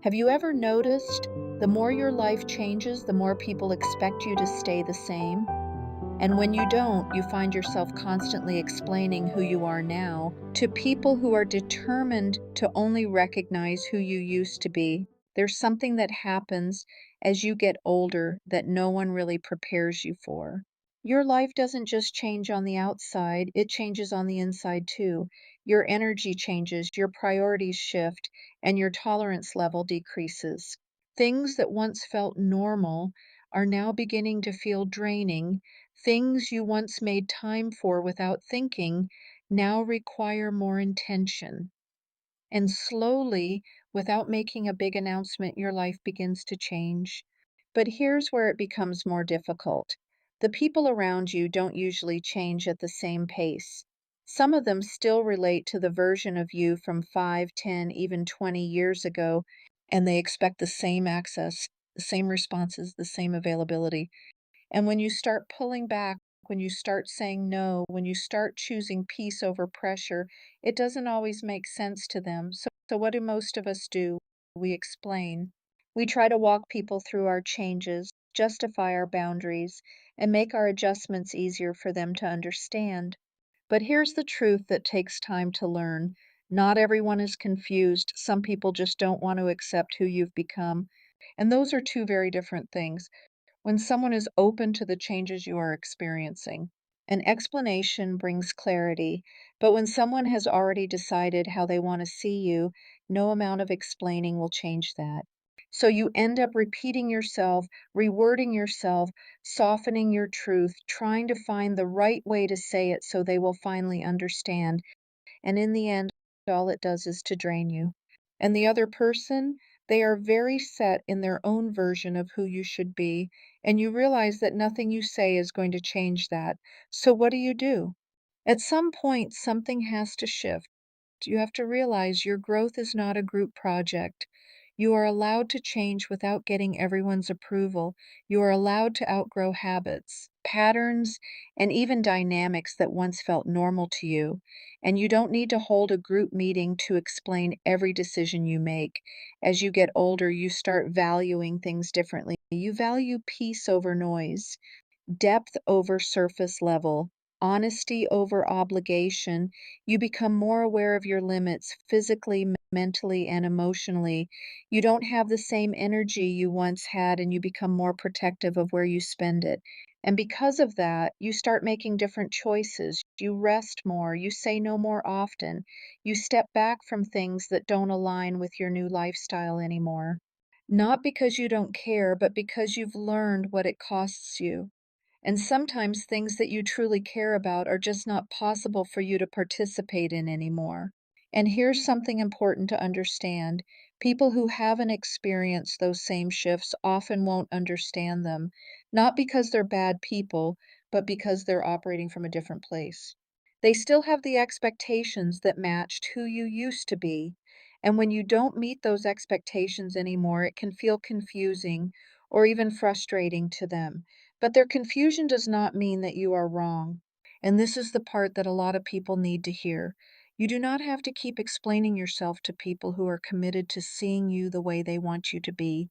Have you ever noticed the more your life changes, the more people expect you to stay the same? And when you don't, you find yourself constantly explaining who you are now to people who are determined to only recognize who you used to be. There's something that happens as you get older that no one really prepares you for. Your life doesn't just change on the outside, it changes on the inside too. Your energy changes, your priorities shift, and your tolerance level decreases. Things that once felt normal are now beginning to feel draining. Things you once made time for without thinking now require more intention. And slowly, without making a big announcement, your life begins to change. But here's where it becomes more difficult. The people around you don't usually change at the same pace. Some of them still relate to the version of you from 5, 10, even 20 years ago, and they expect the same access, the same responses, the same availability. And when you start pulling back, when you start saying no, when you start choosing peace over pressure, it doesn't always make sense to them. So what do most of us do? We explain. We try to walk people through our changes, justify our boundaries, and make our adjustments easier for them to understand. But here's the truth that takes time to learn. Not everyone is confused. Some people just don't want to accept who you've become. And those are two very different things. When someone is open to the changes you are experiencing, an explanation brings clarity, but when someone has already decided how they want to see you, no amount of explaining will change that. So you end up repeating yourself, rewording yourself, softening your truth, trying to find the right way to say it so they will finally understand. And in the end, all it does is to drain you. And the other person, they are very set in their own version of who you should be, and you realize that nothing you say is going to change that. So what do? At some point, something has to shift. You have to realize your growth is not a group project. You are allowed to change without getting everyone's approval. You are allowed to outgrow habits, patterns, and even dynamics that once felt normal to you. And you don't need to hold a group meeting to explain every decision you make. As you get older, you start valuing things differently. You value peace over noise, depth over surface level, honesty over obligation. You become more aware of your limits physically, mentally, and emotionally. You don't have the same energy you once had, and you become more protective of where you spend it. And because of that, you start making different choices. You rest more, you say no more often, you step back from things that don't align with your new lifestyle anymore. Not because you don't care, but because you've learned what it costs you. And sometimes things that you truly care about are just not possible for you to participate in anymore. And here's something important to understand. People who haven't experienced those same shifts often won't understand them, not because they're bad people, but because they're operating from a different place. They still have the expectations that matched who you used to be. And when you don't meet those expectations anymore, it can feel confusing or even frustrating to them. But their confusion does not mean that you are wrong. And this is the part that a lot of people need to hear. You do not have to keep explaining yourself to people who are committed to seeing you the way they want you to be.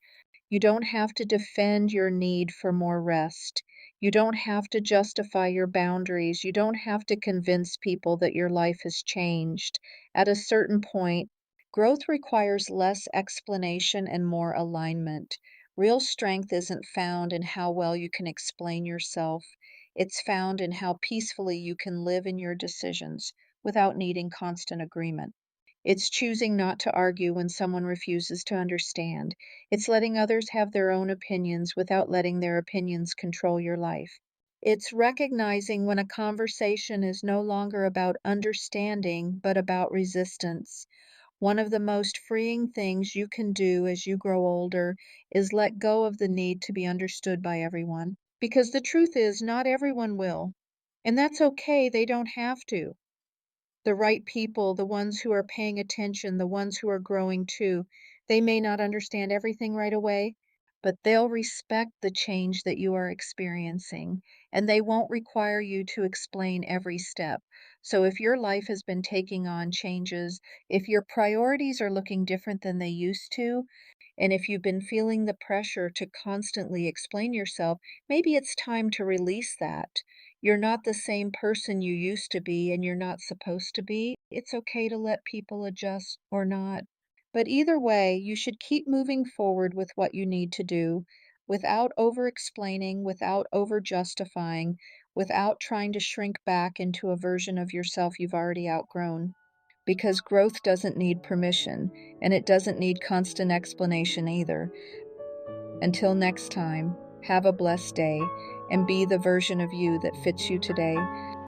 You don't have to defend your need for more rest. You don't have to justify your boundaries. You don't have to convince people that your life has changed. At a certain point, growth requires less explanation and more alignment. Real strength isn't found in how well you can explain yourself. It's found in how peacefully you can live in your decisions without needing constant agreement. It's choosing not to argue when someone refuses to understand. It's letting others have their own opinions without letting their opinions control your life. It's recognizing when a conversation is no longer about understanding, but about resistance. One of the most freeing things you can do as you grow older is let go of the need to be understood by everyone. Because the truth is, not everyone will. And that's okay, they don't have to. The right people, the ones who are paying attention, the ones who are growing too, they may not understand everything right away, but they'll respect the change that you are experiencing, and they won't require you to explain every step. So if your life has been taking on changes, if your priorities are looking different than they used to, and if you've been feeling the pressure to constantly explain yourself, maybe it's time to release that. You're not the same person you used to be, and you're not supposed to be. It's okay to let people adjust or not. But either way, you should keep moving forward with what you need to do without over explaining, without over justifying, without trying to shrink back into a version of yourself you've already outgrown. Because growth doesn't need permission, and it doesn't need constant explanation either. Until next time, have a blessed day and be the version of you that fits you today.